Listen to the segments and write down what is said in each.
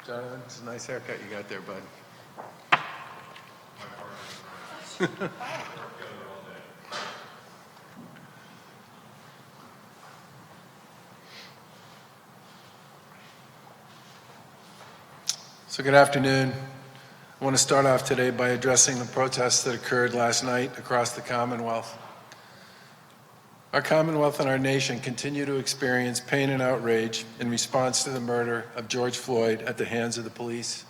Jonathan, it's a nice haircut you got there, bud. So good afternoon. I want to start off today by addressing the protests that occurred last night across the Commonwealth. Our Commonwealth and our nation continue to experience pain and outrage in response to the murder of George Floyd at the hands of the police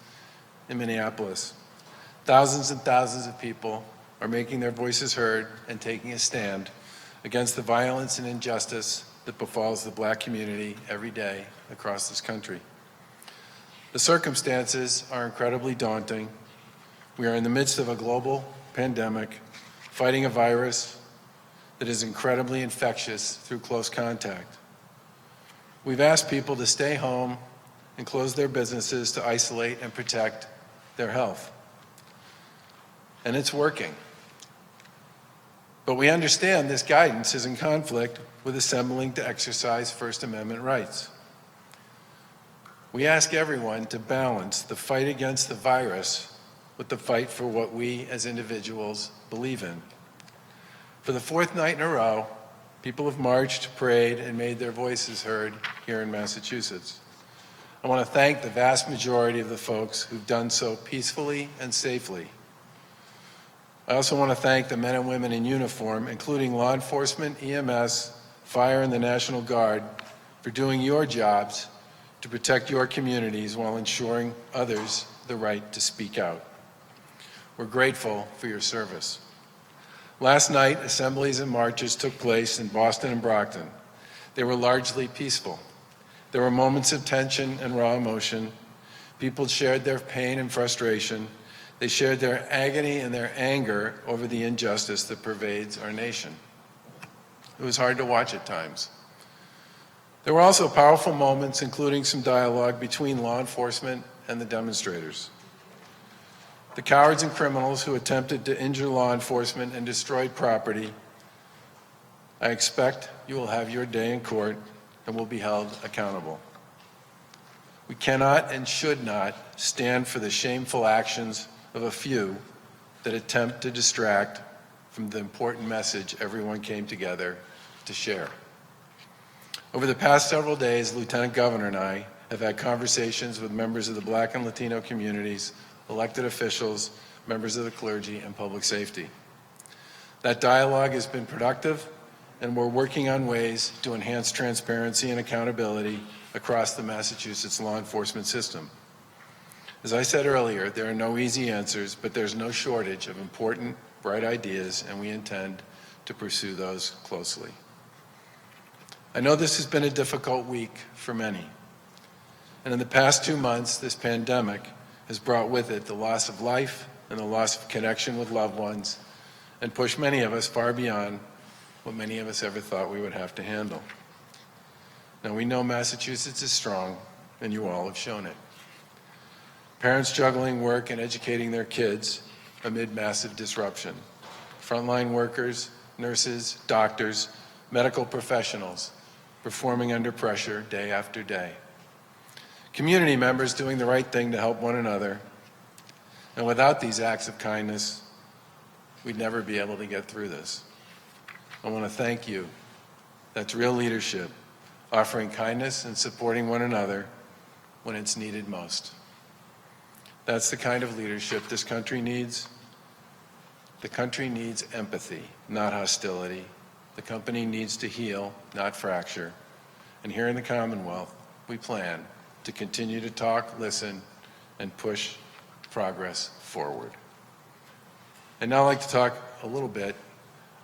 in Minneapolis. Thousands and thousands of people are making their voices heard and taking a stand against the violence and injustice that befalls the Black community every day across this country. The circumstances are incredibly daunting. We are in the midst of a global pandemic, fighting a virus that is incredibly infectious through close contact. We've asked people to stay home and close their businesses to isolate and protect their health. And it's working. But we understand this guidance is in conflict with assembling to exercise First Amendment rights. We ask everyone to balance the fight against the virus with the fight for what we as individuals believe in. For the fourth night in a row, people have marched, prayed, and made their voices heard here in Massachusetts. I want to thank the vast majority of the folks who've done so peacefully and safely. I also want to thank the men and women in uniform, including law enforcement, EMS, fire, and the National Guard, for doing your jobs to protect your communities while ensuring others the right to speak out. We're grateful for your service. Last night, assemblies and marches took place in Boston and Brockton. They were largely peaceful. There were moments of tension and raw emotion. People shared their pain and frustration. They shared their agony and their anger over the injustice that pervades our nation. It was hard to watch at times. There were also powerful moments, including some dialogue between law enforcement and the demonstrators. The cowards and criminals who attempted to injure law enforcement and destroyed property, I expect you will have your day in court and will be held accountable. We cannot and should not stand for the shameful actions of a few that attempt to distract from the important message everyone came together to share. Over the past several days, Lieutenant Governor and I have had conversations with members of the Black and Latino communities, elected officials, members of the clergy, and public safety. That dialogue has been productive, and we're working on ways to enhance transparency and accountability across the Massachusetts law enforcement system. As I said earlier, there are no easy answers, but there's no shortage of important, bright ideas, and we intend to pursue those closely. I know this has been a difficult week for many, and in the past 2 months, this pandemic has brought with it the loss of life and the loss of connection with loved ones, and pushed many of us far beyond what many of us ever thought we would have to handle. Now, we know Massachusetts is strong, and you all have shown it. Parents juggling work and educating their kids amid massive disruption. Frontline workers, nurses, doctors, medical professionals performing under pressure day after day. Community members doing the right thing to help one another. And without these acts of kindness, we'd never be able to get through this. I want to thank you. That's real leadership, offering kindness and supporting one another when it's needed most. That's the kind of leadership this country needs. The country needs empathy, not hostility. The company needs to heal, not fracture. And here in the Commonwealth, we plan to continue to talk, listen, and push progress forward. I'd now like to talk a little bit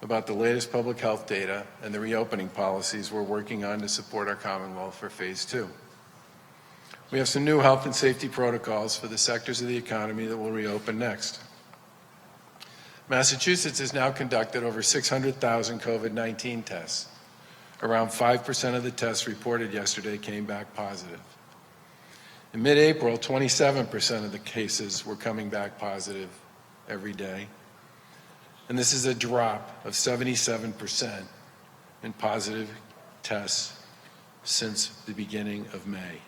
about the latest public health data and the reopening policies we're working on to support our Commonwealth for Phase 2. We have some new health and safety protocols for the sectors of the economy that will reopen next. Massachusetts has now conducted over 600,000 COVID-19 tests. Around 5% of the tests reported yesterday came back positive. In mid-April, 27% of the cases were coming back positive every day. And this is a drop of 77% in positive tests since the beginning of May.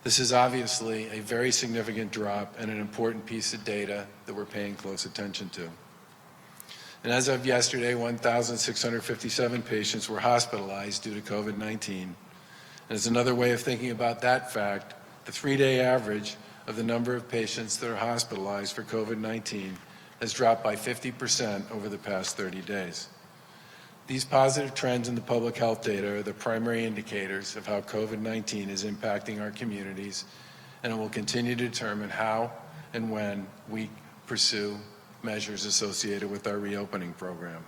This is obviously a very significant drop and an important piece of data that we're paying close attention to. And as of yesterday, 1,657 patients were hospitalized due to COVID-19. And as another way of thinking about that fact, the 3-day average of the number of patients that are hospitalized for COVID-19 has dropped by 50% over the past 30 days. These positive trends in the public health data are the primary indicators of how COVID-19 is impacting our communities, and it will continue to determine how and when we pursue measures associated with our reopening program.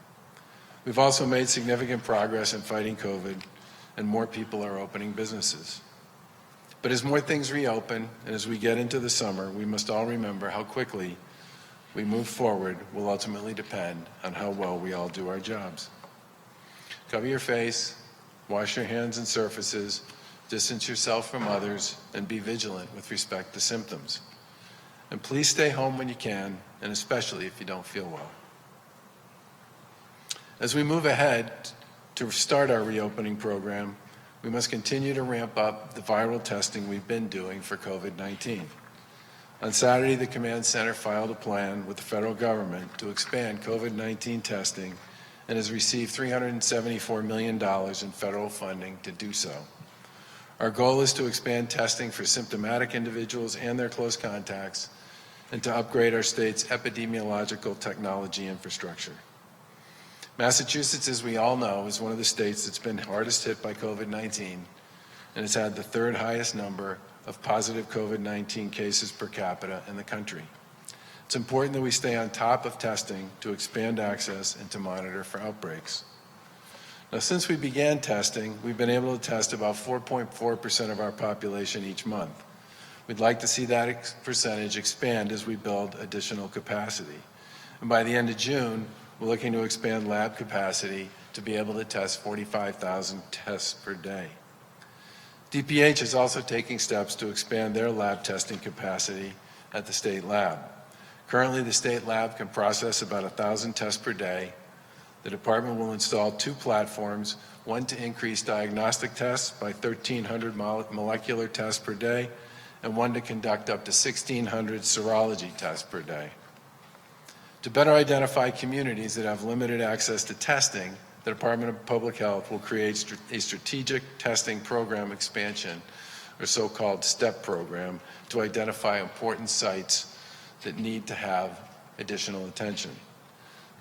We've also made significant progress in fighting COVID, and more people are opening businesses. But as more things reopen and as we get into the summer, we must all remember how quickly we move forward will ultimately depend on how well we all do our jobs. Cover your face, wash your hands and surfaces, distance yourself from others, and be vigilant with respect to symptoms. And please stay home when you can, and especially if you don't feel well. As we move ahead to start our reopening program, we must continue to ramp up the viral testing we've been doing for COVID-19. On Saturday, the Command Center filed a plan with the federal government to expand COVID-19 testing and has received $374 million in federal funding to do so. Our goal is to expand testing for symptomatic individuals and their close contacts, and to upgrade our state's epidemiological technology infrastructure. Massachusetts, as we all know, is one of the states that's been hardest hit by COVID-19, and has had the third highest number of positive COVID-19 cases per capita in the country. It's important that we stay on top of testing to expand access and to monitor for outbreaks. Now, since we began testing, we've been able to test about 4.4% of our population each month. We'd like to see that percentage expand as we build additional capacity. And by the end of June, we're looking to expand lab capacity to be able to test 45,000 tests per day. DPH is also taking steps to expand their lab testing capacity at the state lab. Currently, the state lab can process about 1,000 tests per day. The department will install 2 platforms, one to increase diagnostic tests by 1,300 molecular tests per day, and one to conduct up to 1,600 serology tests per day. To better identify communities that have limited access to testing, the Department of Public Health will create a strategic testing program expansion, or so-called STEP program, to identify important sites that need to have additional attention.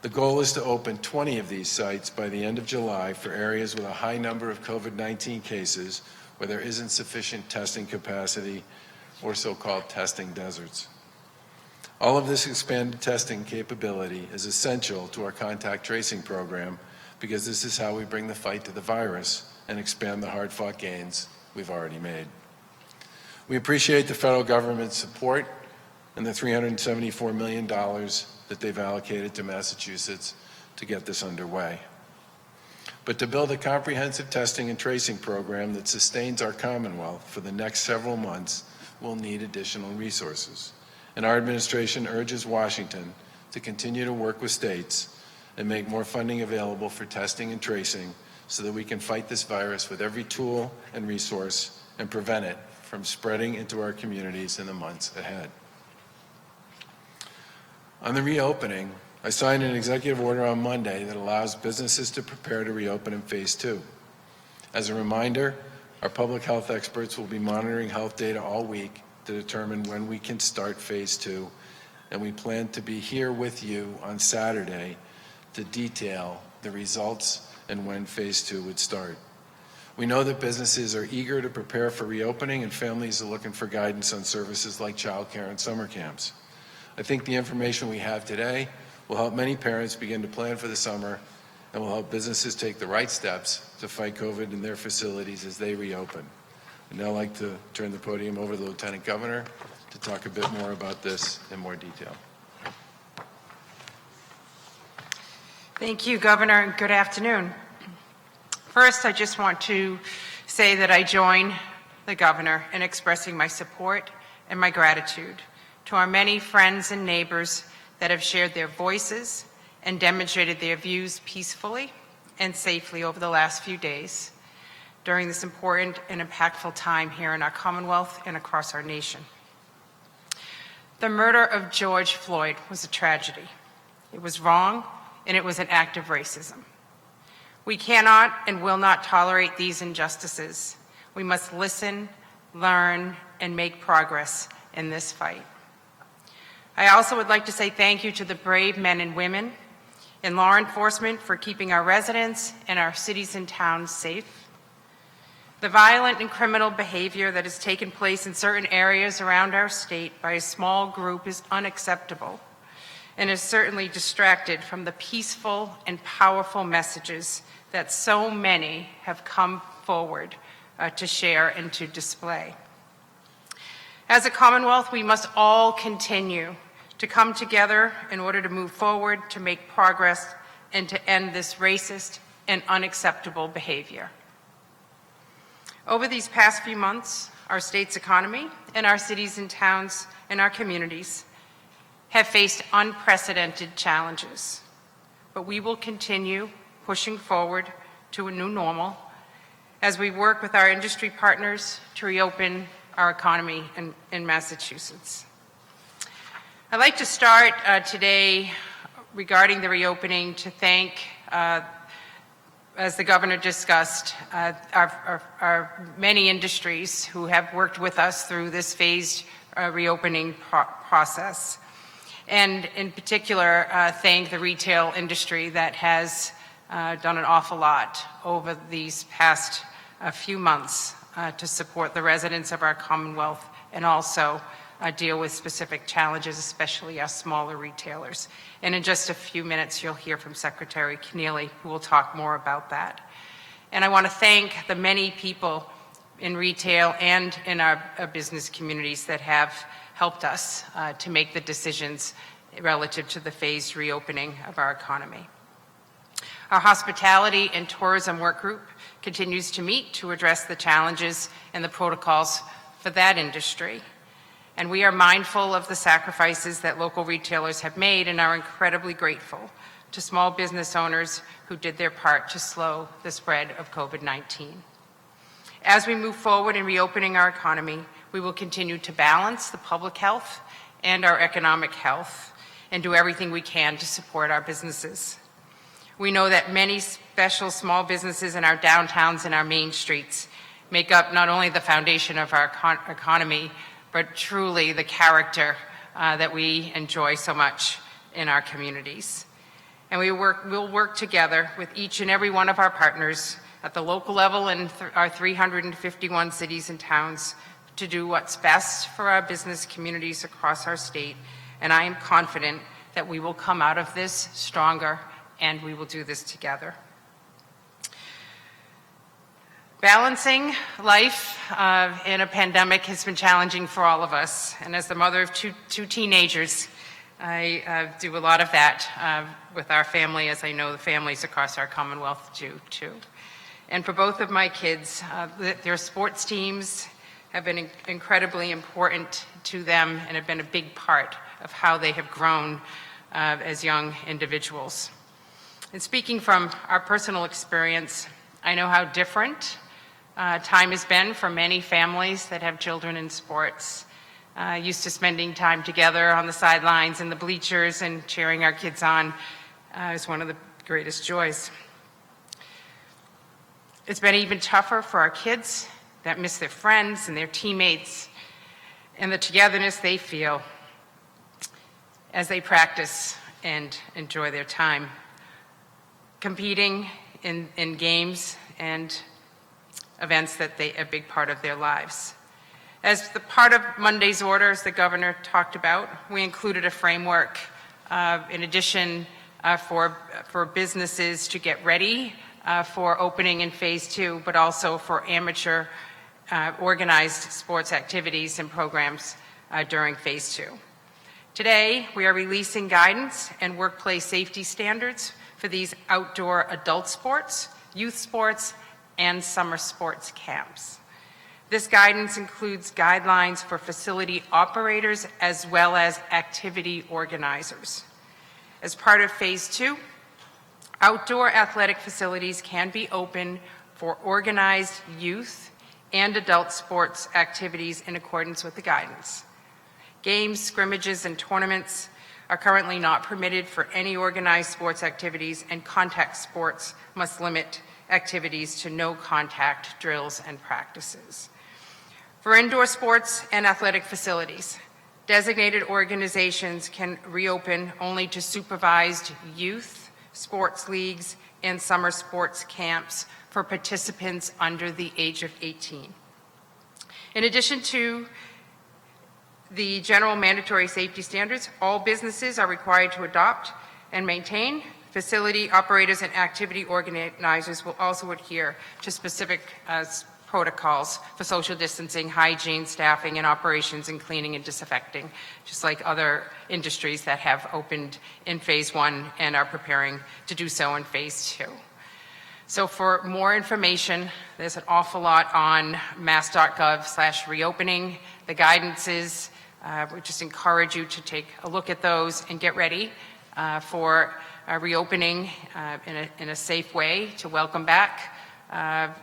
The goal is to open 20 of these sites by the end of July for areas with a high number of COVID-19 cases where there isn't sufficient testing capacity, or so-called testing deserts. All of this expanded testing capability is essential to our contact tracing program, because this is how we bring the fight to the virus and expand the hard-fought gains we've already made. We appreciate the federal government's support and the $374 million that they've allocated to Massachusetts to get this underway. But to build a comprehensive testing and tracing program that sustains our Commonwealth for the next several months, we'll need additional resources. And our administration urges Washington to continue to work with states and make more funding available for testing and tracing so that we can fight this virus with every tool and resource and prevent it from spreading into our communities in the months ahead. On the reopening, I signed an executive order on Monday that allows businesses to prepare to reopen in Phase 2. As a reminder, our public health experts will be monitoring health data all week to determine when we can start Phase 2, and we plan to be here with you on Saturday to detail the results and when Phase 2 would start. We know that businesses are eager to prepare for reopening, and families are looking for guidance on services like childcare and summer camps. I think the information we have today will help many parents begin to plan for the summer, and will help businesses take the right steps to fight COVID in their facilities as they reopen. I'd now like to turn the podium over to the Lieutenant Governor to talk a bit more about this in more detail. Thank you, Governor, and good afternoon. First, I just want to say that I join the Governor in expressing my support and my gratitude to our many friends and neighbors that have shared their voices and demonstrated their views peacefully and safely over the last few days, during this important and impactful time here in our Commonwealth and across our nation. The murder of George Floyd was a tragedy. It was wrong, and it was an act of racism. We cannot and will not tolerate these injustices. We must listen, learn, and make progress in this fight. I also would like to say thank you to the brave men and women in law enforcement for keeping our residents and our cities and towns safe. The violent and criminal behavior that has taken place in certain areas around our state by a small group is unacceptable and is certainly distracted from the peaceful and powerful messages that so many have come forward to share and to display. As a Commonwealth, we must all continue to come together in order to move forward, to make progress, and to end this racist and unacceptable behavior. Over these past few months, our state's economy and our cities and towns and our communities have faced unprecedented challenges, but we will continue pushing forward to a new normal as we work with our industry partners to reopen our economy in Massachusetts. I'd like to start today regarding the reopening to thank, as the governor discussed, our many industries who have worked with us through this phased reopening process. And in particular, thank the retail industry that has done an awful lot over these past few months to support the residents of our Commonwealth and also deal with specific challenges, especially our smaller retailers. And in just a few minutes, you'll hear from Secretary Kennealy, who will talk more about that. And I want to thank the many people in retail and in our business communities that have helped us to make the decisions relative to the phased reopening of our economy. Our hospitality and tourism work group continues to meet to address the challenges and the protocols for that industry. And we are mindful of the sacrifices that local retailers have made and are incredibly grateful to small business owners who did their part to slow the spread of COVID-19. As we move forward in reopening our economy, we will continue to balance the public health and our economic health and do everything we can to support our businesses. We know that many special small businesses in our downtowns and our main streets make up not only the foundation of our economy, but truly the character that we enjoy so much in our communities. And we'll work together with each and every one of our partners at the local level and our 351 cities and towns to do what's best for our business communities across our state. And I am confident that we will come out of this stronger and we will do this together. Balancing life in a pandemic has been challenging for all of us. And as the mother of two teenagers, I do a lot of that with our family, as I know the families across our Commonwealth do too. And for both of my kids, their sports teams have been incredibly important to them and have been a big part of how they have grown as young individuals. And speaking from our personal experience, I know how different time has been for many families that have children in sports. Used to spending time together on the sidelines and the bleachers and cheering our kids on is one of the greatest joys. It's been even tougher for our kids that miss their friends and their teammates and the togetherness they feel as they practice and enjoy their time competing in games and events that a big part of their lives. As the part of Monday's order, as the governor talked about, we included a framework in addition for businesses to get ready for opening in phase 2, but also for amateur organized sports activities and programs during phase 2. Today, we are releasing guidance and workplace safety standards for these outdoor adult sports, youth sports, and summer sports camps. This guidance includes guidelines for facility operators as well as activity organizers. As part of phase 2, outdoor athletic facilities can be open for organized youth and adult sports activities in accordance with the guidance. Games, scrimmages, and tournaments are currently not permitted for any organized sports activities, and contact sports must limit activities to no contact drills and practices. For indoor sports and athletic facilities, designated organizations can reopen only to supervised youth, sports leagues, and summer sports camps for participants under the age of 18. In addition to the general mandatory safety standards, all businesses are required to adopt and maintain. Facility operators and activity organizers will also adhere to specific protocols for social distancing, hygiene, staffing, and operations, and cleaning and disinfecting, just like other industries that have opened in phase 1 and are preparing to do so in phase 2. So for more information, there's an awful lot on mass.gov/reopening. The guidances, we just encourage you to take a look at those and get ready for reopening in a safe way to welcome back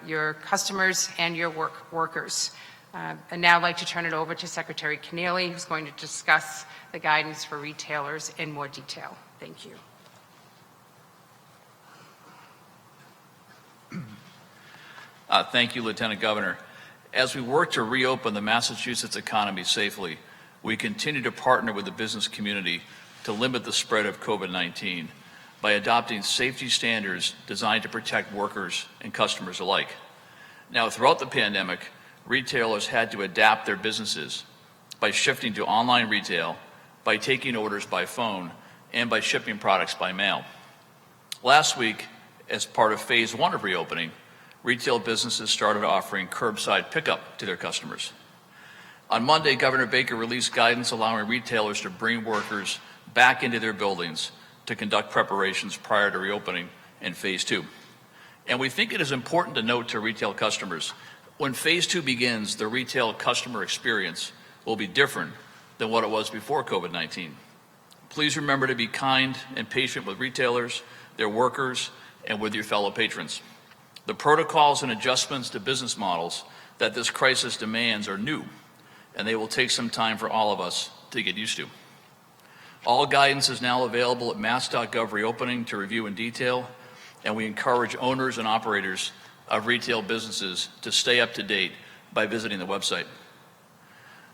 your customers and your workers. And now I'd like to turn it over to Secretary Kennealy, who's going to discuss the guidance for retailers in more detail. Thank you. Thank you, Lieutenant Governor. As we work to reopen the Massachusetts economy safely, we continue to partner with the business community to limit the spread of COVID-19 by adopting safety standards designed to protect workers and customers alike. Now, throughout the pandemic, retailers had to adapt their businesses by shifting to online retail, by taking orders by phone, and by shipping products by mail. Last week, as part of phase 1 of reopening, retail businesses started offering curbside pickup to their customers. On Monday, Governor Baker released guidance allowing retailers to bring workers back into their buildings to conduct preparations prior to reopening in phase 2. And we think it is important to note to retail customers, when phase 2 begins, the retail customer experience will be different than what it was before COVID-19. Please remember to be kind and patient with retailers, their workers, and with your fellow patrons. The protocols and adjustments to business models that this crisis demands are new, and they will take some time for all of us to get used to. All guidance is now available at mass.gov reopening to review in detail, and we encourage owners and operators of retail businesses to stay up to date by visiting the website.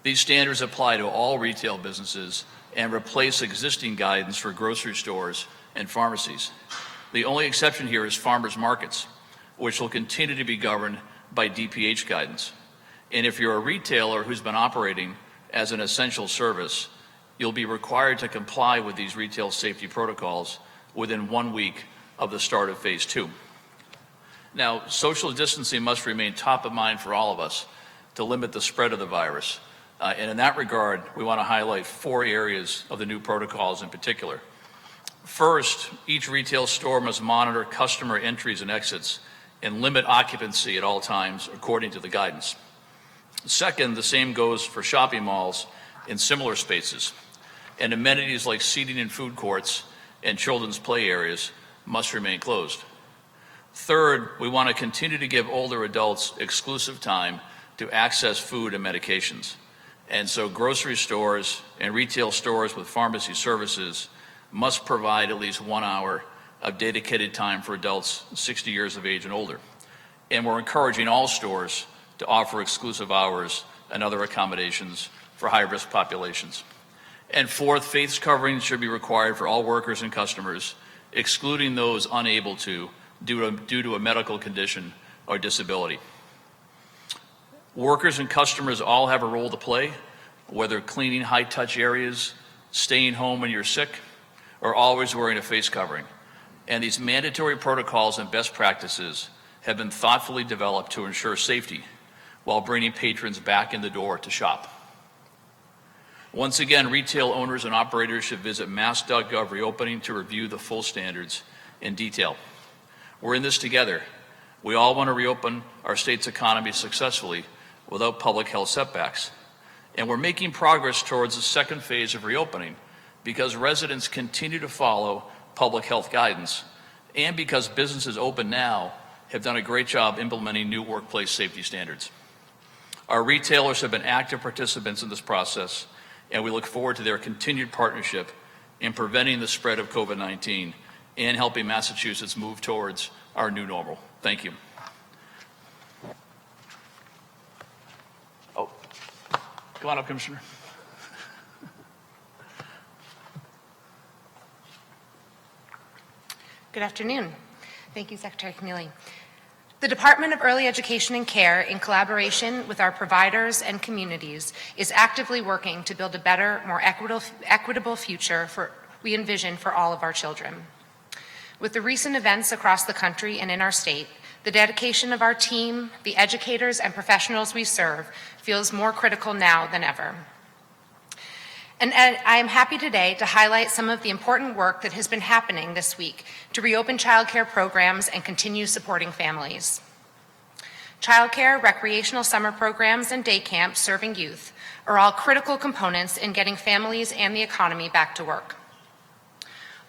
These standards apply to all retail businesses and replace existing guidance for grocery stores and pharmacies. The only exception here is farmers markets, which will continue to be governed by DPH guidance. And if you're a retailer who's been operating as an essential service, you'll be required to comply with these retail safety protocols within 1 week of the start of phase 2. Now, social distancing must remain top of mind for all of us to limit the spread of the virus. And in that regard, we want to highlight 4 areas of the new protocols in particular. First, each retail store must monitor customer entries and exits and limit occupancy at all times according to the guidance. Second, the same goes for shopping malls in similar spaces, and amenities like seating in food courts and children's play areas must remain closed. Third, we want to continue to give older adults exclusive time to access food and medications. And so grocery stores and retail stores with pharmacy services must provide at least 1 hour of dedicated time for adults 60 years of age and older. And we're encouraging all stores to offer exclusive hours and other accommodations for high-risk populations. And fourth, face coverings should be required for all workers and customers, excluding those unable to due to a medical condition or disability. Workers and customers all have a role to play, whether cleaning high-touch areas, staying home when you're sick, or always wearing a face covering. And these mandatory protocols and best practices have been thoughtfully developed to ensure safety while bringing patrons back in the door to shop. Once again, retail owners and operators should visit mass.gov reopening to review the full standards in detail. We're in this together. We all want to reopen our state's economy successfully without public health setbacks. And we're making progress towards the second phase of reopening because residents continue to follow public health guidance and because businesses open now have done a great job implementing new workplace safety standards. Our retailers have been active participants in this process, and we look forward to their continued partnership in preventing the spread of COVID-19 and helping Massachusetts move towards our new normal. Thank you. Oh, come on up, Commissioner. Good afternoon. Thank you, Secretary Kennealy. The Department of Early Education and Care, in collaboration with our providers and communities, is actively working to build a better, more equitable future we envision for all of our children. With the recent events across the country and in our state, the dedication of our team, the educators and professionals we serve, feels more critical now than ever. And I am happy today to highlight some of the important work that has been happening this week to reopen childcare programs and continue supporting families. Childcare, recreational summer programs, and day camps serving youth are all critical components in getting families and the economy back to work.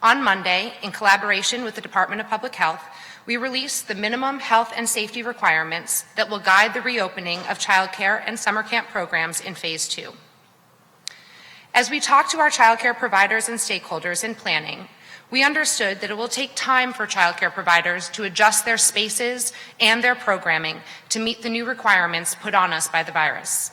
On Monday, in collaboration with the Department of Public Health, we released the minimum health and safety requirements that will guide the reopening of childcare and summer camp programs in Phase 2. As we talked to our childcare providers and stakeholders in planning, we understood that it will take time for childcare providers to adjust their spaces and their programming to meet the new requirements put on us by the virus.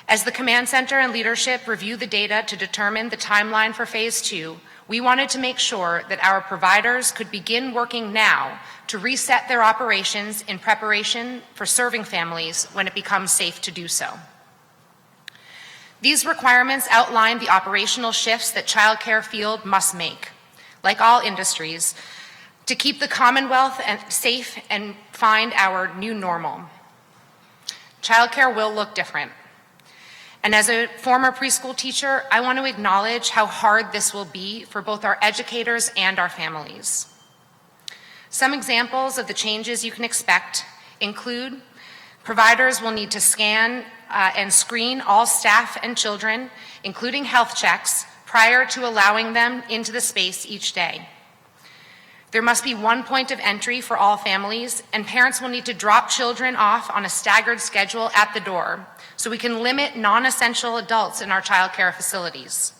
As the Command Center and leadership review the data to determine the timeline for Phase 2, we wanted to make sure that our providers could begin working now to reset their operations in preparation for serving families when it becomes safe to do so. These requirements outline the operational shifts that childcare field must make, like all industries, to keep the Commonwealth safe and find our new normal. Childcare will look different. And as a former preschool teacher, I want to acknowledge how hard this will be for both our educators and our families. Some examples of the changes you can expect include providers will need to scan and screen all staff and children, including health checks, prior to allowing them into the space each day. There must be one point of entry for all families, and parents will need to drop children off on a staggered schedule at the door so we can limit non-essential adults in our childcare facilities.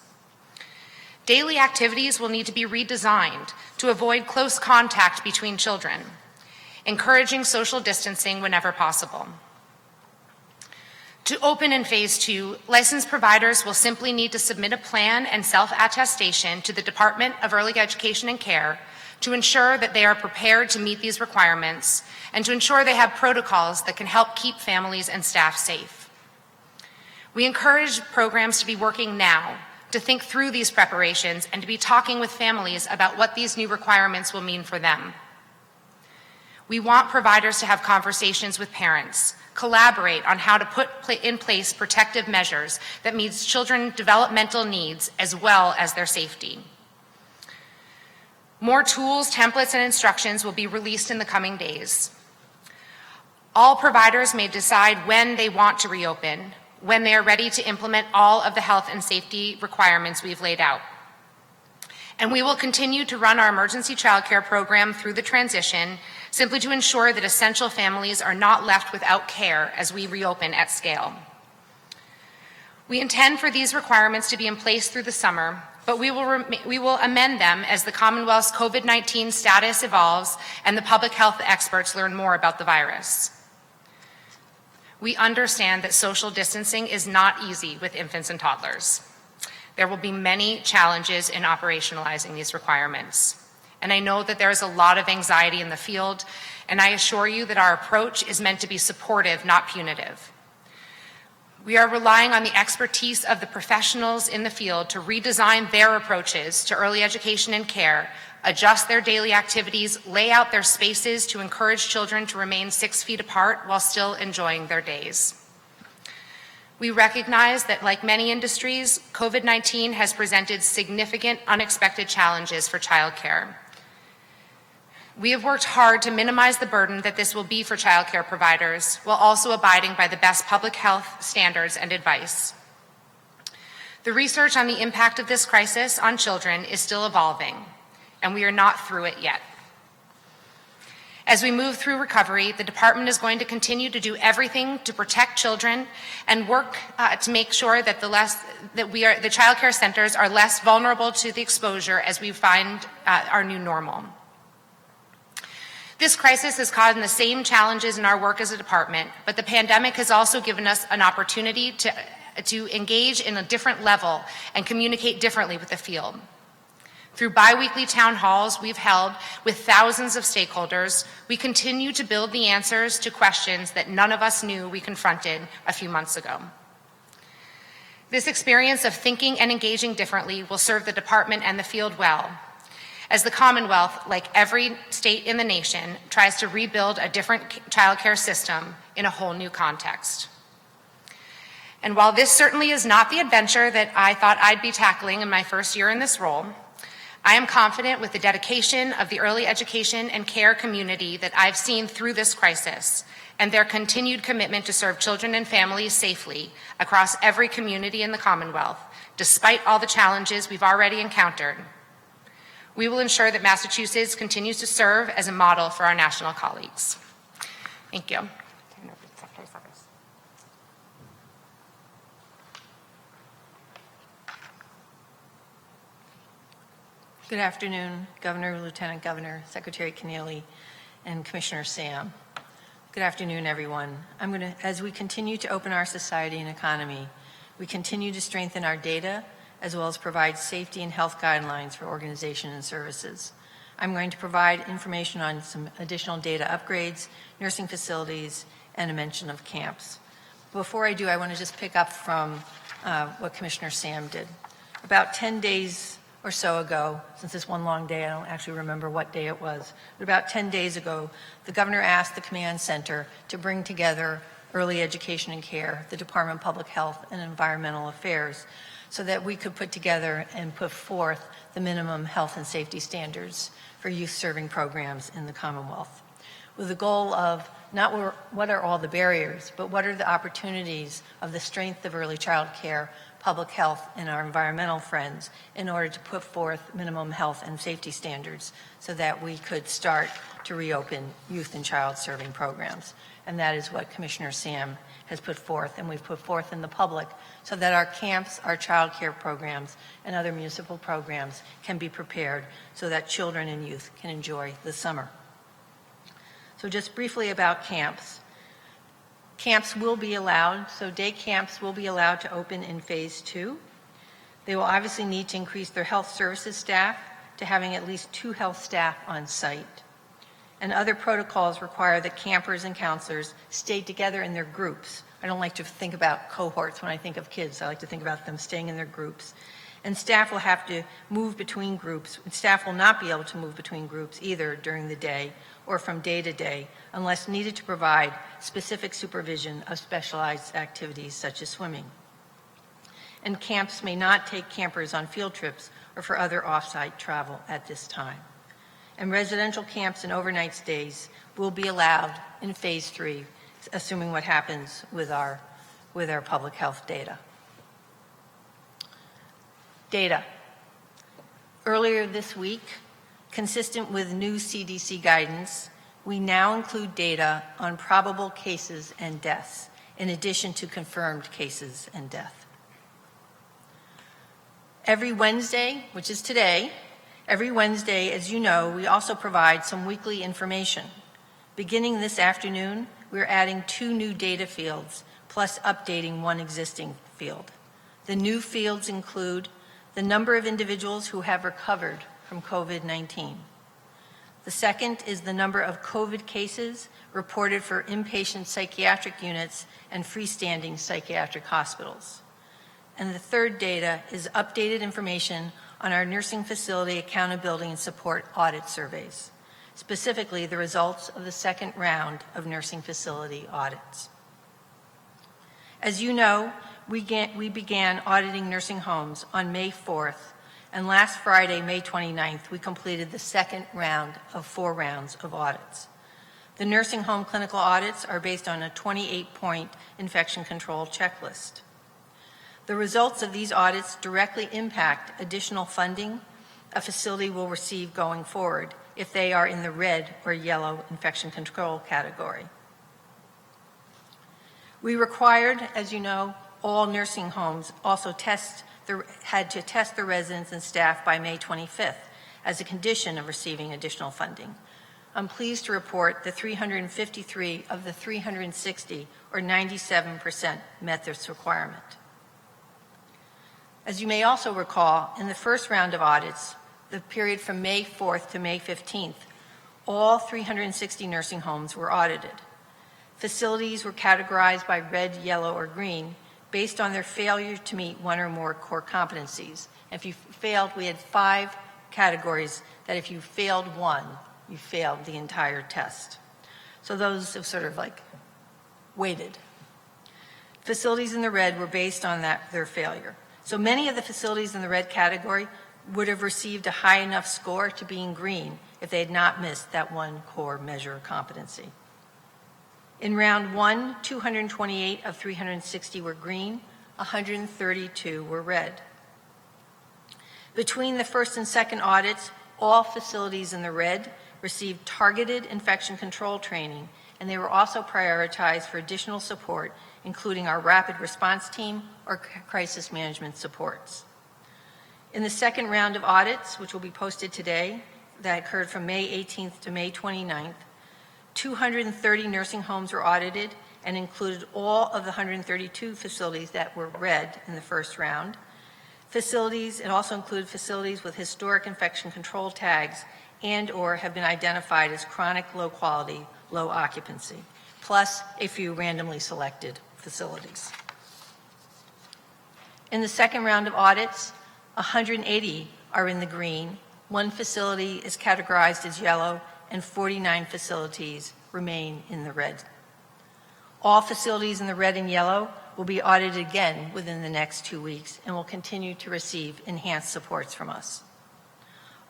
Daily activities will need to be redesigned to avoid close contact between children, encouraging social distancing whenever possible. To open in Phase 2, licensed providers will simply need to submit a plan and self-attestation to the Department of Early Education and Care to ensure that they are prepared to meet these requirements and to ensure they have protocols that can help keep families and staff safe. We encourage programs to be working now, to think through these preparations, and to be talking with families about what these new requirements will mean for them. We want providers to have conversations with parents, collaborate on how to put in place protective measures that meets children's developmental needs as well as their safety. More tools, templates, and instructions will be released in the coming days. All providers may decide when they want to reopen, when they are ready to implement all of the health and safety requirements we've laid out. And we will continue to run our emergency childcare program through the transition, simply to ensure that essential families are not left without care as we reopen at scale. We intend for these requirements to be in place through the summer, but we will amend them as the Commonwealth's COVID-19 status evolves and the public health experts learn more about the virus. We understand that social distancing is not easy with infants and toddlers. There will be many challenges in operationalizing these requirements. And I know that there is a lot of anxiety in the field, and I assure you that our approach is meant to be supportive, not punitive. We are relying on the expertise of the professionals in the field to redesign their approaches to early education and care, adjust their daily activities, lay out their spaces to encourage children to remain 6 feet apart while still enjoying their days. We recognize that, like many industries, COVID-19 has presented significant unexpected challenges for childcare. We have worked hard to minimize the burden that this will be for childcare providers, while also abiding by the best public health standards and advice. The research on the impact of this crisis on children is still evolving, and we are not through it yet. As we move through recovery, the department is going to continue to do everything to protect children and work to make sure that the child care centers are less vulnerable to the exposure as we find our new normal. This crisis has caused the same challenges in our work as a department, but the pandemic has also given us an opportunity to engage in a different level and communicate differently with the field. Through biweekly town halls we've held with thousands of stakeholders, we continue to build the answers to questions that none of us knew we confronted a few months ago. This experience of thinking and engaging differently will serve the department and the field well, as the Commonwealth, like every state in the nation, tries to rebuild a different child care system in a whole new context. And while this certainly is not the adventure that I thought I'd be tackling in my first year in this role, I am confident with the dedication of the early education and care community that I've seen through this crisis and their continued commitment to serve children and families safely across every community in the Commonwealth, despite all the challenges we've already encountered. We will ensure that Massachusetts continues to serve as a model for our national colleagues. Thank you. Good afternoon, Governor, Lieutenant Governor, Secretary Kennealy, and Commissioner Sam. Good afternoon, everyone. As we continue to open our society and economy, we continue to strengthen our data as well as provide safety and health guidelines for organization and services. I'm going to provide information on some additional data upgrades, nursing facilities, and a mention of camps. Before I do, I want to just pick up from what Commissioner Sam did. About 10 days or so ago, since it's one long day, I don't actually remember what day it was, but about 10 days ago, the governor asked the command center to bring together early education and care, the Department of Public Health and Environmental Affairs, so that we could put together and put forth the minimum health and safety standards for youth serving programs in the Commonwealth, with the goal of not what are all the barriers, but what are the opportunities of the strength of early child care, public health, and our environmental friends in order to put forth minimum health and safety standards so that we could start to reopen youth and child serving programs. And that is what Commissioner Sam has put forth, and we've put forth in the public so that our camps, our child care programs, and other municipal programs can be prepared so that children and youth can enjoy the summer. So just briefly about camps. Camps will be allowed, so day camps will be allowed to open in phase 2. They will obviously need to increase their health services staff to having at least 2 health staff on site. And other protocols require that campers and counselors stay together in their groups. I don't like to think about cohorts when I think of kids. I like to think about them staying in their groups. And staff will have to move between groups. Staff will not be able to move between groups either during the day or from day to day unless needed to provide specific supervision of specialized activities such as swimming. And camps may not take campers on field trips or for other off-site travel at this time. And residential camps and overnight stays will be allowed in phase 3, assuming what happens with our public health data. Data. Earlier this week, consistent with new CDC guidance, we now include data on probable cases and deaths, in addition to confirmed cases and death. Every Wednesday, which is today, every Wednesday, as you know, we also provide some weekly information. Beginning this afternoon, we're adding 2 new data fields, plus updating 1 existing field. The new fields include the number of individuals who have recovered from COVID-19. The second is the number of COVID cases reported for inpatient psychiatric units and freestanding psychiatric hospitals. And the third data is updated information on our nursing facility accountability and support audit surveys, specifically the results of the second round of nursing facility audits. As you know, we began auditing nursing homes on May 4th, and last Friday, May 29th, we completed the second round of 4 rounds of audits. The nursing home clinical audits are based on a 28-point infection control checklist. The results of these audits directly impact additional funding a facility will receive going forward if they are in the red or yellow infection control category. We required, as you know, all nursing homes also had to test their residents and staff by May 25th as a condition of receiving additional funding. I'm pleased to report that 353 of the 360, or 97%, met this requirement. As you may also recall, in the first round of audits, the period from May 4th to May 15th, all 360 nursing homes were audited. Facilities were categorized by red, yellow, or green based on their failure to meet one or more core competencies. If you failed, we had 5 categories that if you failed one, you failed the entire test. So those have sort of like weighted. Facilities in the red were based on their failure. So many of the facilities in the red category would have received a high enough score to be in green if they had not missed that one core measure of competency. In round 1, 228 of 360 were green, 132 were red. Between the first and second audits, all facilities in the red received targeted infection control training, and they were also prioritized for additional support, including our rapid response team or crisis management supports. In the second round of audits, which will be posted today, that occurred from May 18th to May 29th, 230 nursing homes were audited and included all of the 132 facilities that were red in the first round. It also included facilities with historic infection control tags and or have been identified as chronic low quality, low occupancy, plus a few randomly selected facilities. In the second round of audits, 180 are in the green, 1 facility is categorized as yellow, and 49 facilities remain in the red. All facilities in the red and yellow will be audited again within the next 2 weeks and will continue to receive enhanced supports from us.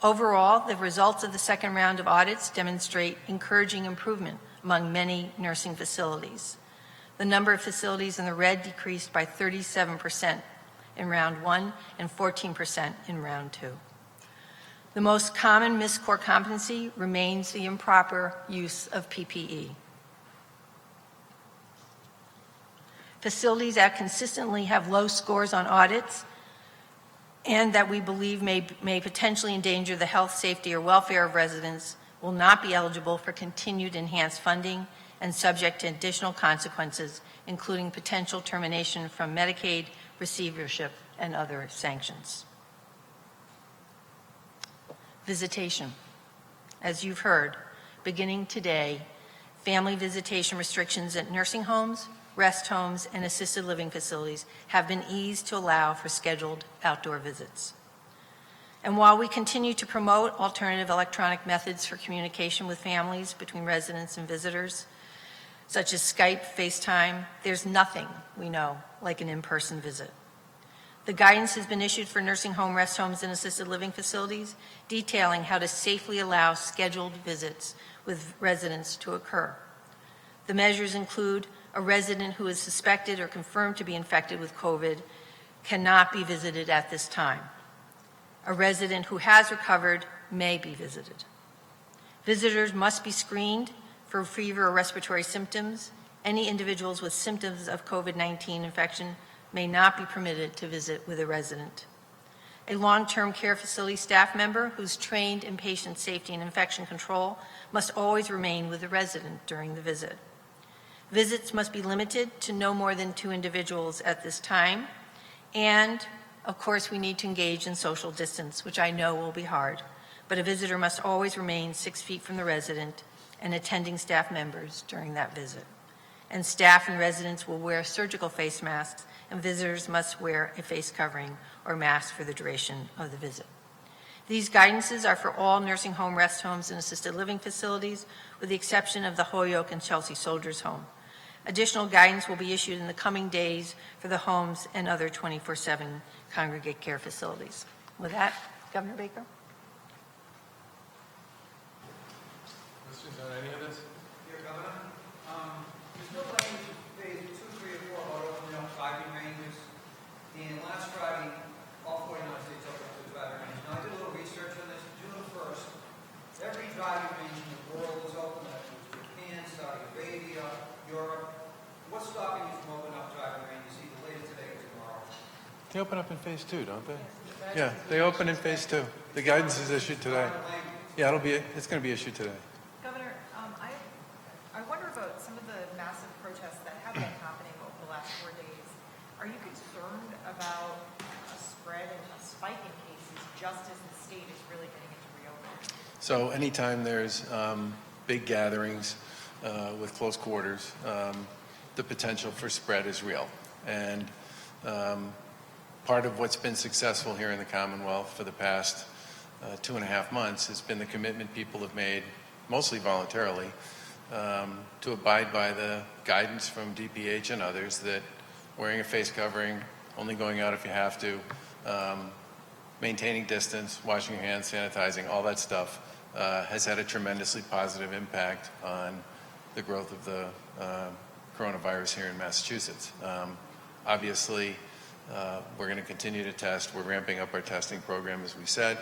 Overall, the results of the second round of audits demonstrate encouraging improvement among many nursing facilities. The number of facilities in the red decreased by 37% in round 1 and 14% in round 2. The most common missed core competency remains the improper use of PPE. Facilities that consistently have low scores on audits and that we believe may potentially endanger the health, safety, or welfare of residents will not be eligible for continued enhanced funding and subject to additional consequences, including potential termination from Medicaid, receivership, and other sanctions. Visitation. As you've heard, beginning today, family visitation restrictions at nursing homes, rest homes, and assisted living facilities have been eased to allow for scheduled outdoor visits. And while we continue to promote alternative electronic methods for communication with families between residents and visitors, such as Skype, FaceTime, there's nothing we know like an in-person visit. The guidance has been issued for nursing home, rest homes, and assisted living facilities, detailing how to safely allow scheduled visits with residents to occur. The measures include a resident who is suspected or confirmed to be infected with COVID cannot be visited at this time. A resident who has recovered may be visited. Visitors must be screened for fever or respiratory symptoms. Any individuals with symptoms of COVID-19 infection may not be permitted to visit with a resident. A long-term care facility staff member who's trained in patient safety and infection control must always remain with the resident during the visit. Visits must be limited to no more than 2 individuals at this time. And, of course, we need to engage in social distance, which I know will be hard. But a visitor must always remain 6 feet from the resident and attending staff members during that visit. And staff and residents will wear surgical face masks, and visitors must wear a face covering or mask for the duration of the visit. These guidances are for all nursing home, rest homes, and assisted living facilities, with the exception of the Holyoke and Chelsea Soldiers Home. Additional guidance will be issued in the coming days for the homes and other 24/7 congregate care facilities. With that, Governor Baker. Questions on any of this? Dear Governor, there's no language in phase 2, 3, or 4 about opening up driving ranges. And last Friday, all 49 states opened up the driving range. Now, I did a little research They open up in phase 2, don't they? Yeah, they open in phase 2. The guidance is issued today. Yeah, it's going to be issued today. Governor, I wonder about some of the massive protests that have been happening over the last 4 days. Are you concerned about a spread and a spike in cases just as the state is really getting into reopening? So anytime there's big gatherings with close quarters, the potential for spread is real. And part of what's been successful here in the Commonwealth for the past 2.5 months has been the commitment people have made, mostly voluntarily, to abide by the guidance from DPH and others that wearing a face covering, only going out if you have to, maintaining distance, washing your hands, sanitizing, all that stuff has had a tremendously positive impact on the growth of the coronavirus here in Massachusetts. Obviously, we're going to continue to test. We're ramping up our testing program, as we said,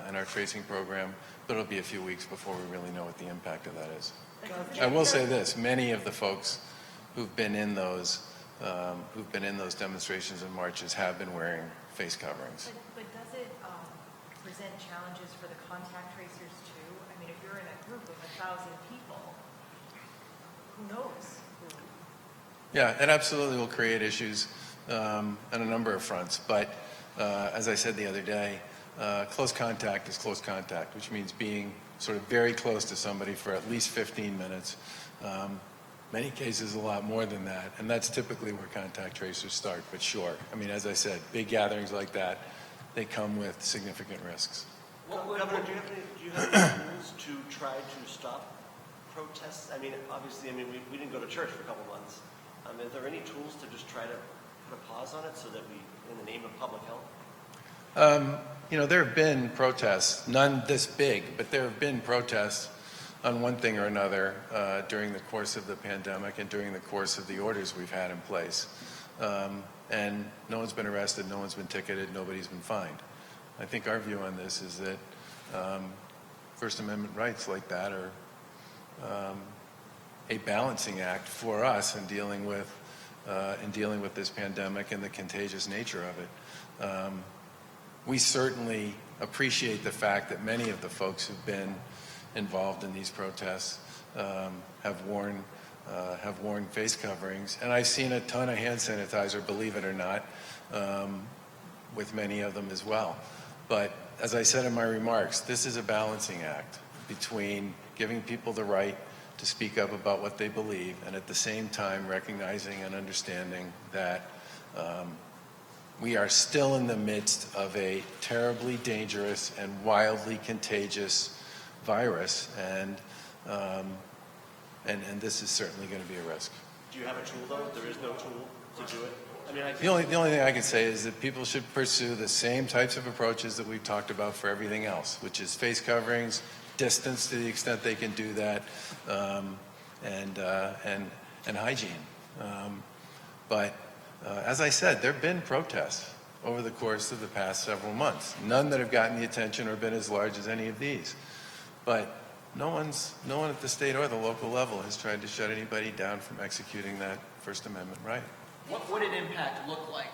and our tracing program, but it'll be a few weeks before we really know what the impact of that is. I will say this, many of the folks who've been in those demonstrations and marches have been wearing face coverings. But does it present challenges for the contact tracers too? I mean, if you're in a group of 1,000 people, who knows? Yeah, it absolutely will create issues on a number of fronts. But as I said the other day, close contact is close contact, which means being sort of very close to somebody for at least 15 minutes. Many cases, a lot more than that. And that's typically where contact tracers start. But sure, I mean, as I said, big gatherings like that, they come with significant risks. Governor, do you have any rules to try to stop protests? I mean, obviously, we didn't go to church for a couple months. Is there any tools to just try to put a pause on it so that we, in the name of public health? You know, there have been protests, none this big, but there have been protests on one thing or another during the course of the pandemic and during the course of the orders we've had in place. And no one's been arrested, no one's been ticketed, nobody's been fined. I think our view on this is that First Amendment rights like that are a balancing act for us in dealing with this pandemic and the contagious nature of it. We certainly appreciate the fact that many of the folks who've been involved in these protests have worn face coverings, and I've seen a ton of hand sanitizer, believe it or not, with many of them as well. But as I said in my remarks, this is a balancing act between giving people the right to speak up about what they believe and at the same time recognizing and understanding that we are still in the midst of a terribly dangerous and wildly contagious virus, and this is certainly going to be a risk. Do you have a tool, though? There is no tool to do it? I mean, The only thing I can say is that people should pursue the same types of approaches that we've talked about for everything else, which is face coverings, distance to the extent they can do that, and hygiene. But as I said, there have been protests over the course of the past several months. None that have gotten the attention or been as large as any of these. But no one at the state or the local level has tried to shut anybody down from executing that First Amendment right. What would an impact look like?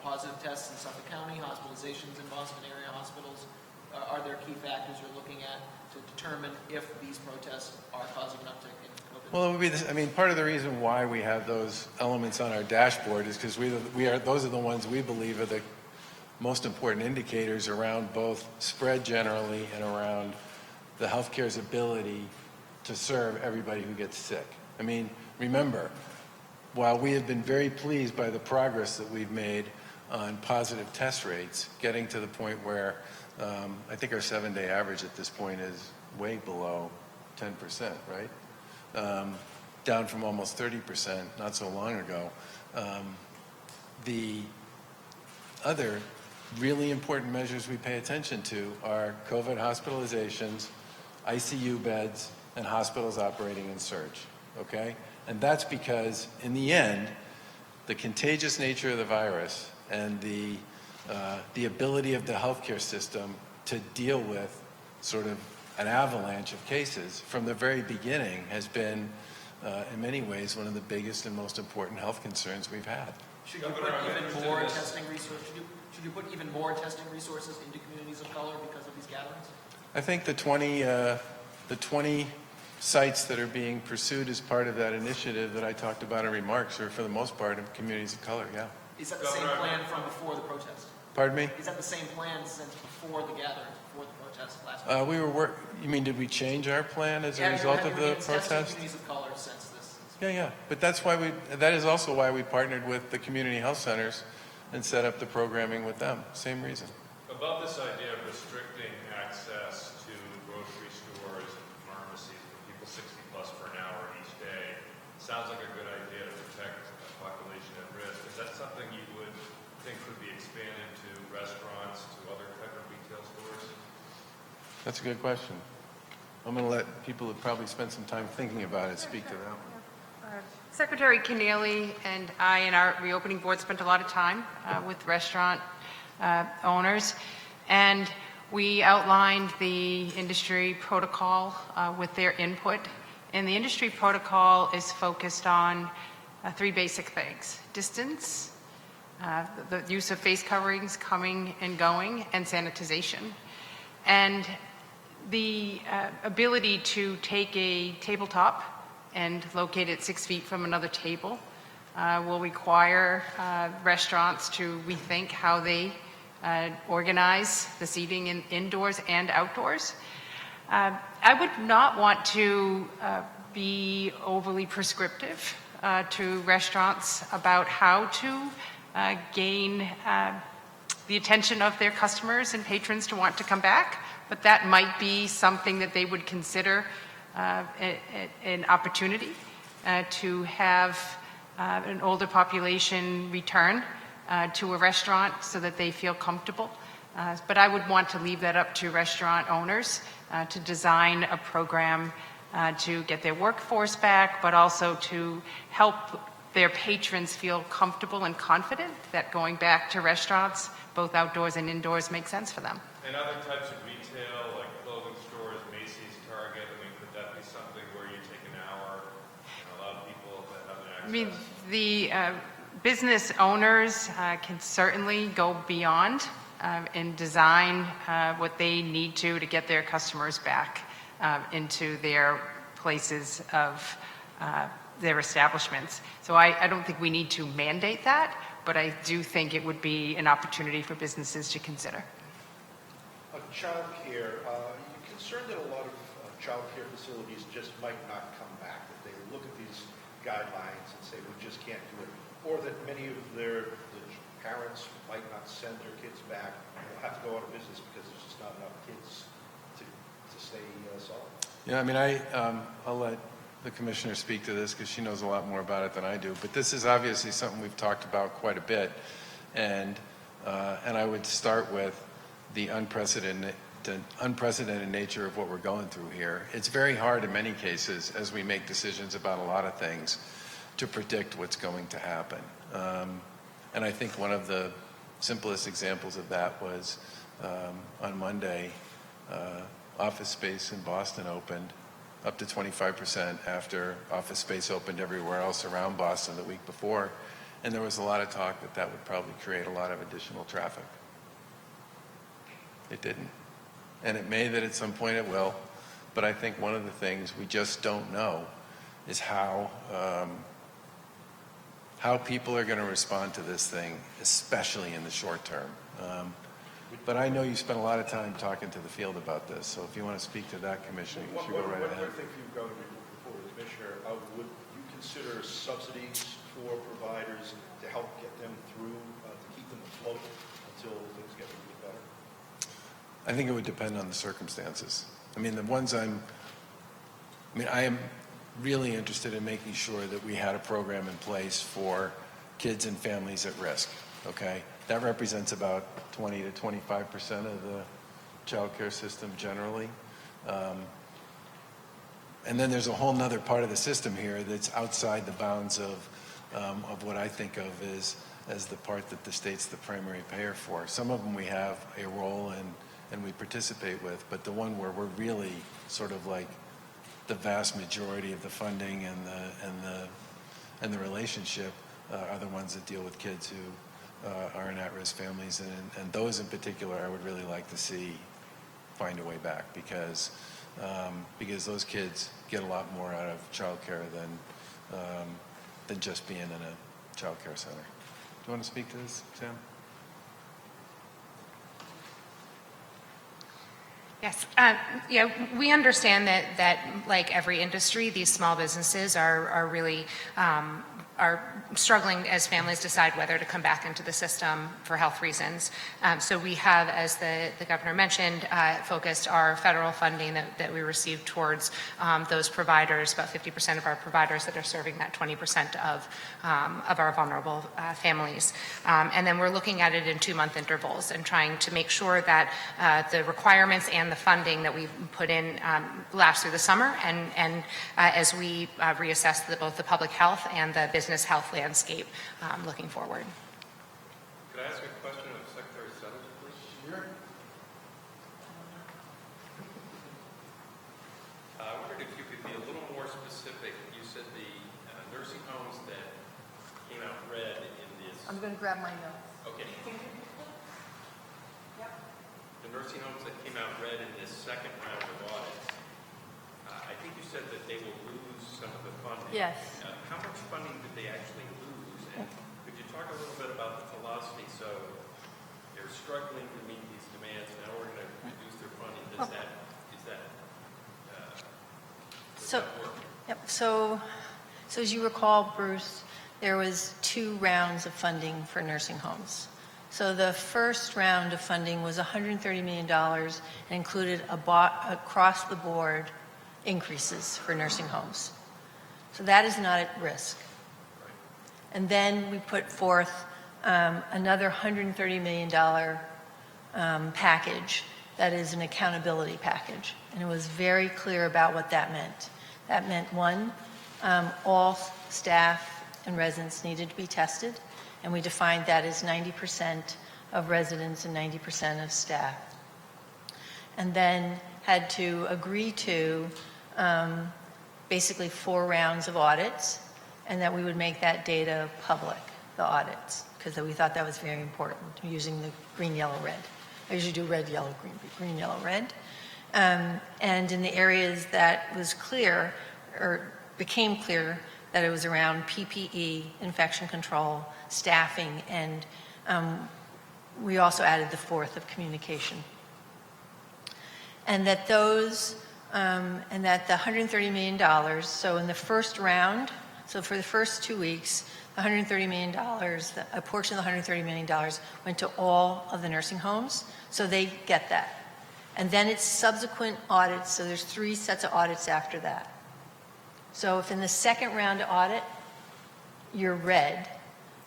Positive tests in Suffolk County, hospitalizations in Boston area hospitals? Are there key factors you're looking at to determine if these protests are causing an uptick in COVID? Well, it would be this, I mean, part of the reason why we have those elements on our dashboard is because those are the ones we believe are the most important indicators around both spread generally and around the healthcare's ability to serve everybody who gets sick. I mean, remember, while we have been very pleased by the progress that we've made on positive test rates, getting to the point where I think our 7-day average at this point is way below 10%, right? Down from almost 30% not so long ago. The other really important measures we pay attention to are COVID hospitalizations, ICU beds, and hospitals operating in surge, okay? And that's because, in the end, the contagious nature of the virus and the ability of the healthcare system to deal with sort of an avalanche of cases from the very beginning has been, in many ways, one of the biggest and most important health concerns we've had. Should you put even more testing resources? Should you put even more testing resources into communities of color because of these gatherings? I think the 20 sites that are being pursued as part of that initiative that I talked about in remarks are for the most part in communities of color, yeah. Is that the same plan from before the protest? Pardon me? Is that the same plan since before the gathering, before the protest last week? You mean, did we change our plan as a Yeah, result have of you the been testing protest? communities of color since this? Yeah. But that is also why we partnered with the community health centers and set up the programming with them. Same reason. About this idea of restricting access to grocery stores and pharmacies for people 60 plus for an hour each day, sounds like a good idea to protect a population at risk. Is that something you would think could be expanded to restaurants, to other type of retail stores? That's a good question. I'm going to let people who probably spent some time thinking about it speak to that one. Secretary Kennealy and I and our reopening board spent a lot of time with restaurant owners, and we outlined the industry protocol with their input. And the industry protocol is focused on three basic things: distance, the use of face coverings coming and going, and sanitization. And the ability to take a tabletop and locate it 6 feet from another table will require restaurants to rethink how they organize the seating indoors and outdoors. I would not want to be overly prescriptive to restaurants about how to gain the attention of their customers and patrons to want to come back, but that might be something that they would consider an opportunity to have an older population return to a restaurant so that they feel comfortable. But I would want to leave that up to restaurant owners to design a program to get their workforce back, but also to help their patrons feel comfortable and confident that going back to restaurants, both outdoors and indoors, makes sense for them. And other types of retail, like clothing stores, Macy's, Target, I mean, could that be something where you take an hour and allow people to have an access? I mean, the business owners can certainly go beyond and design what they need to get their customers back into their places of their establishments. So I don't think we need to mandate that, but I do think it would be an opportunity for businesses to consider. Childcare, you're concerned that a lot of childcare facilities just might not come back, that they look at these guidelines and say, we just can't do it, or that many of the parents might not send their kids back, they'll have to go out of business because there's just not enough kids to stay solid. Yeah, I mean, I'll let the commissioner speak to this because she knows a lot more about it than I do. But this is obviously something we've talked about quite a bit, and I would start with the unprecedented nature of what we're going through here. It's very hard in many cases, as we make decisions about a lot of things, to predict what's going to happen. And I think one of the simplest examples of that was on Monday, office space in Boston opened up to 25% after office space opened everywhere else around Boston the week before. And there was a lot of talk that that would probably create a lot of additional traffic. It didn't. And it may that at some point it will. But I think one of the things we just don't know is how people are going to respond to this thing, especially in the short term. But I know you spent a lot of time talking to the field about this, so if you want to speak to that, Commissioner, you should go right ahead. One thing you've gone before the Commissioner, would you consider subsidies for providers to help get them through, to keep them afloat until things get a little bit better? I think it would depend on the circumstances. I mean, I am really interested in making sure that we had a program in place for kids and families at risk, okay? That represents about 20 to 25% of the child care system generally. And then there's a whole nother part of the system here that's outside the bounds of what I think of as the part that the state's the primary payer for. Some of them we have a role in and we participate with, but the one where we're really sort of like the vast majority of the funding and the relationship are the ones that deal with kids who are in at-risk families, and those in particular I would really like to see find a way back, because those kids get a lot more out of childcare than just being in a childcare center. Do you want to speak to this, Sam? Yes, we understand that like every industry, these small businesses are really are struggling as families decide whether to come back into the system for health reasons. So we have, as the governor mentioned, focused our federal funding that we receive towards those providers, about 50% of our providers that are serving that 20% of our vulnerable families. And then we're looking at it in 2-month intervals and trying to make sure that the requirements and the funding that we put in lasts through the summer, and as we reassess both the public health and the business health landscape looking forward. Could I ask a question of Secretary Sudders, please? Sure. I wondered if you could be a little more specific. You said the nursing homes that came out red in this. I'm going to grab my notes. Okay. The nursing homes that came out red in this second round of audits, I think you said that they will lose some of the funding. Yes. How much funding did they actually lose? And could you talk a little bit about the philosophy? So they're struggling to meet these demands. Now we're going to reduce their funding. Does that work? Yep. So as you recall, Bruce, there was 2 rounds of funding for nursing homes. So the first round of funding was $130 million and included across-the-board increases for nursing homes. So that is not at risk. And then we put forth another $130 million package that is an accountability package. And it was very clear about what that meant. That meant, 1, all staff and residents needed to be tested, and we defined that as 90% of residents and 90% of staff. And then had to agree to basically 4 rounds of audits, and that we would make that data public, the audits, because we thought that was very important, using the green, yellow, red. I usually do red, yellow, green, yellow, red. And in the areas that was clear, or became clear, that it was around PPE, infection control, staffing, and we also added the 4th of communication. And that those, and that the $130 million, so in the first round, so for the first 2 weeks, $130 million, a portion of the $130 million went to all of the nursing homes, so they get that. And then it's subsequent audits, so there's 3 sets of audits after that. So if in the second round of audit, you're red,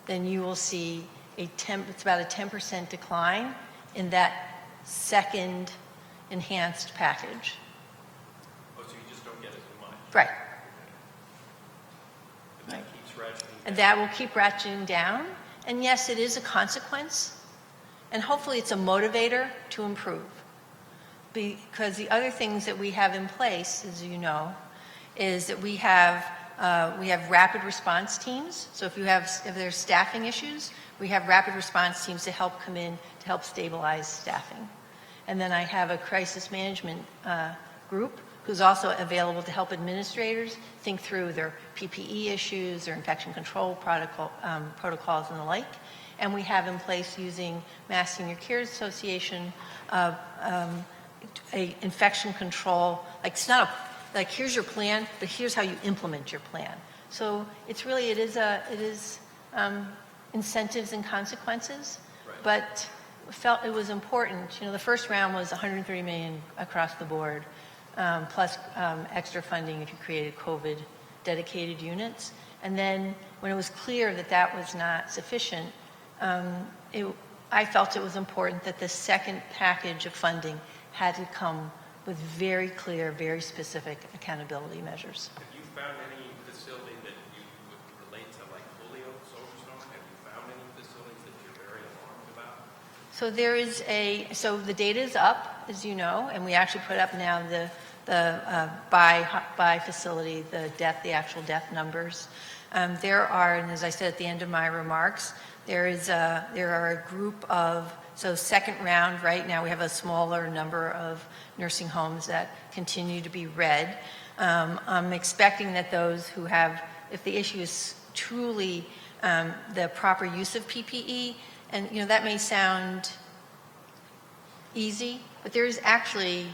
then you will see it's about a 10% decline in that second enhanced package. Oh, so you just don't get as much. Right. And that keeps ratcheting down. And that will keep ratcheting down. And yes, it is a consequence. And hopefully it's a motivator to improve. Because the other things that we have in place, as you know, is that we have rapid response teams. So if there's staffing issues, we have rapid response teams to help come in to help stabilize staffing. And then I have a crisis management group who's also available to help administrators think through their PPE issues, their infection control protocols and the like. And we have in place, using Mass Senior Care Association, a infection control, like it's not like here's your plan, but here's how you implement your plan. So it's really, it is incentives and consequences, right. But felt it was important. You know, the first round was $130 million across the board, plus extra funding if you created COVID dedicated units. And then when it was clear that that was not sufficient, I felt it was important that the second package of funding had to come with very clear, very specific accountability measures. Have you found any facility that you would relate to, like Polio Soldiers Home? Have you found any facilities that you're very alarmed about? So there is so the data is up, as you know, and we actually put up now the by facility, the actual death numbers. There are, and as I said at the end of my remarks, there are a group of, so second round, right now we have a smaller number of nursing homes that continue to be red. I'm expecting that those who have, if the issue is truly the proper use of PPE, and that may sound easy, but there's actually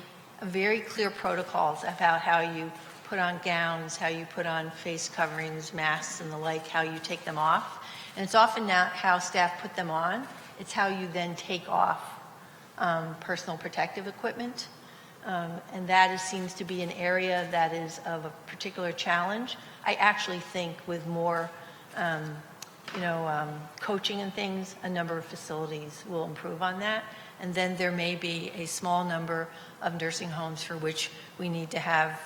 a very clear protocols about how you put on gowns, how you put on face coverings, masks and the like, how you take them off. And it's often not how staff put them on, it's how you then take off personal protective equipment. And that seems to be an area that is of a particular challenge. I actually think with more coaching and things, a number of facilities will improve on that. And then there may be a small number of nursing homes for which we need to have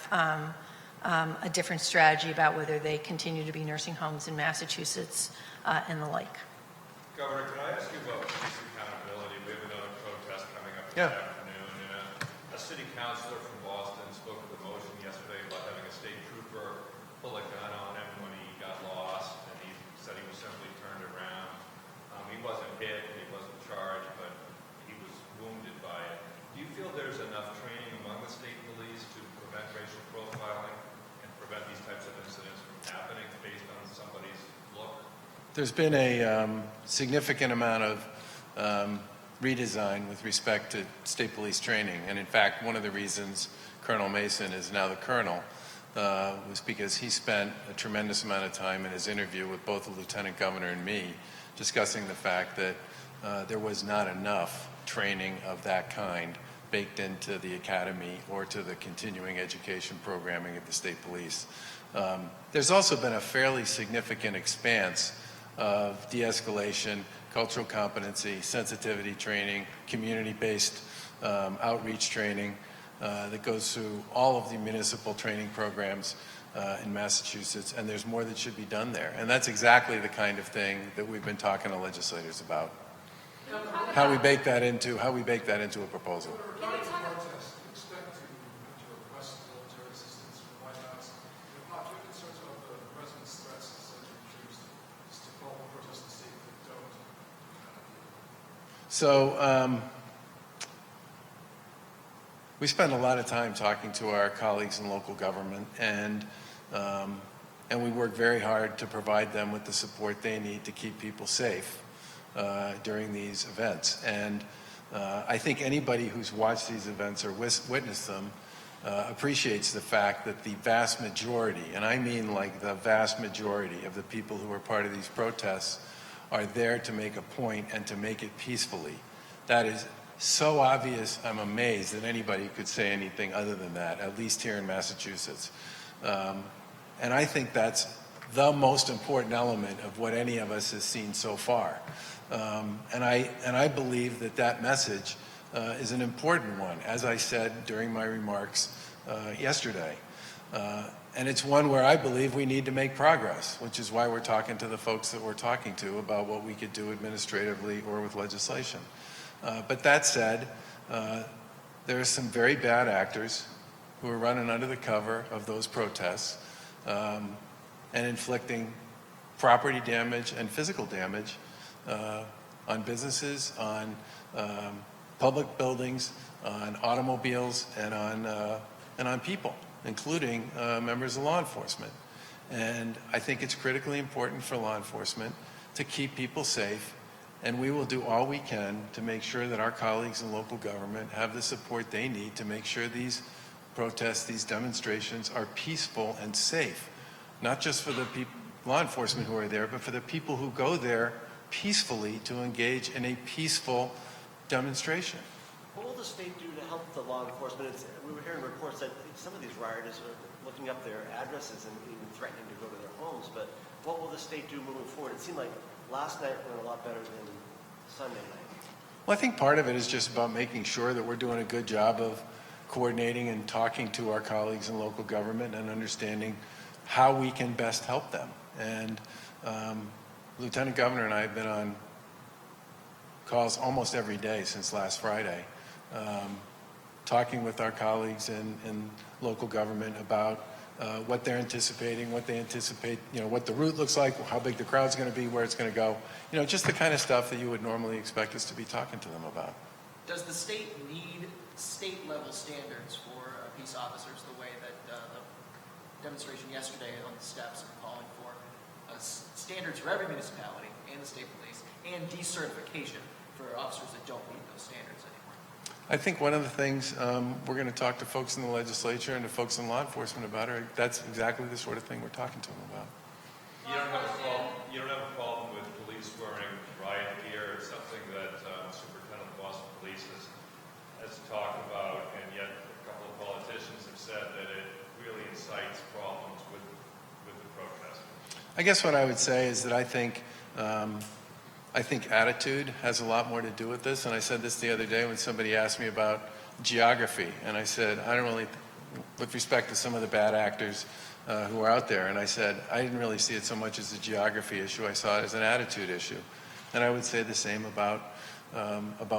a different strategy about whether they continue to be nursing homes in Massachusetts and the like. Governor, can I ask you about police accountability? We have another protest coming up this afternoon. And a city councilor from Boston spoke to the motion yesterday about having a state trooper pull a gun on him when he got lost, and he said he was simply turned around. He wasn't hit, he wasn't charged, but he was wounded by it. Do you feel there's enough training among the state police to prevent racial profiling and prevent these types of incidents from happening based on somebody's look? There's been a significant amount of redesign with respect to state police training. And in fact, one of the reasons Colonel Mason is now the colonel was because he spent a tremendous amount of time in his interview with both the lieutenant governor and me discussing the fact that there was not enough training of that kind baked into the academy or to the continuing education programming of the state police. There's also been a fairly significant expanse of de-escalation, cultural competency, sensitivity training, community-based outreach training that goes through all of the municipal training programs in Massachusetts, and there's more that should be done there. And that's exactly the kind of thing that we've been talking to legislators about. How we bake that into a proposal. So we spend a lot of time talking to our colleagues in local government, and we work very hard to provide them with the support they need to keep people safe during these events. And I think anybody who's watched these events or witnessed them appreciates the fact that the vast majority, and I mean like the vast majority of the people who are part of these protests are there to make a point and to make it peacefully. That is so obvious, I'm amazed that anybody could say anything other than that, at least here in Massachusetts. And I think that's the most important element of what any of us has seen so far. And I believe that that message is an important one, as I said during my remarks yesterday. And it's one where I believe we need to make progress, which is why we're talking to the folks that we're talking to about what we could do administratively or with legislation. But that said, there are some very bad actors who are running under the cover of those protests and inflicting property damage and physical damage on businesses, on public buildings, on automobiles, and on people, including members of law enforcement. And I think it's critically important for law enforcement to keep people safe, and we will do all we can to make sure that our colleagues in local government have the support they need to make sure these protests, these demonstrations are peaceful and safe, not just for the law enforcement who are there, but for the people who go there peacefully to engage in a peaceful demonstration. What will the state do to help the law enforcement? We were hearing reports that some of these rioters are looking up their addresses and even threatening to go to their homes, but what will the state do moving forward? It seemed like last night went a lot better than Sunday night. Well, I think part of it is just about making sure that we're doing a good job of coordinating and talking to our colleagues in local government and understanding how we can best help them. And Lieutenant Governor and I have been on calls almost every day since last Friday, talking with our colleagues in local government about what they're anticipating, what they anticipate, what the route looks like, how big the crowd's going to be, where it's going to go. Just the kind of stuff that you would normally expect us to be talking to them about. Does the state need state-level standards for peace officers the way that the demonstration yesterday on the steps are calling for standards for every municipality and the state police and decertification for officers that don't meet those standards anymore? I think one of the things we're going to talk to folks in the legislature and to folks in law enforcement about that's exactly the sort of thing we're talking to them about. You don't have a problem with police wearing riot gear. It's something that Superintendent of Boston Police has talked about, and yet a couple of politicians have said that it really incites problems with the protest. I guess what I would say is that I think attitude has a lot more to do with this. And I said this the other day when somebody asked me about geography. And I said, I don't really, with respect to some of the bad actors who are out there, and I said, I didn't really see it so much as a geography issue. I saw it as an attitude issue. And I would say the same about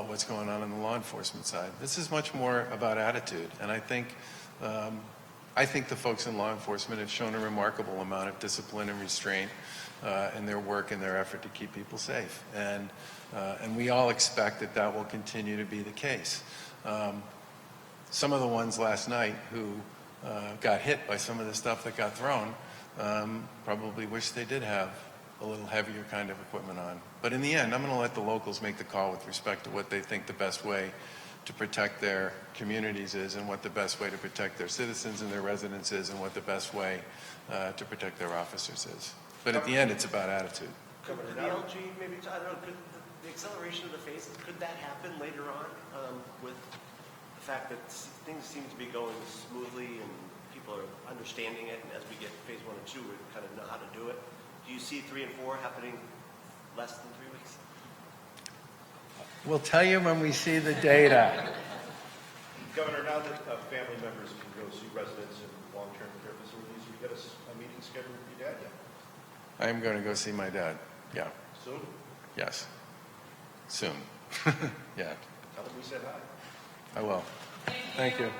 what's going on the law enforcement side. This is much more about attitude. And I think the folks in law enforcement have shown a remarkable amount of discipline and restraint in their work and their effort to keep people safe. And we all expect that will continue to be the case. Some of the ones last night who got hit by some of the stuff that got thrown probably wish they did have a little heavier kind of equipment on. But in the end, I'm going to let the locals make the call with respect to what they think the best way to protect their communities is, and what the best way to protect their citizens and their residents is, and what the best way to protect their officers is. But at the end, it's about attitude. Could the LG maybe, I don't know, could the acceleration of the phase, could that happen later on with the fact that things seem to be going smoothly and people are understanding it, and as we get phase 1 and 2, we kind of know how to do it? Do you see 3 and 4 happening less than 3 weeks? We'll tell you when we see the data. Governor, now that family members can go see residents in long-term care facilities, have you got a meeting scheduled with your dad yet? I am going to go see my dad. Yeah. Soon? Yes. Soon. Yeah. Tell him we said hi. I will. Thank you.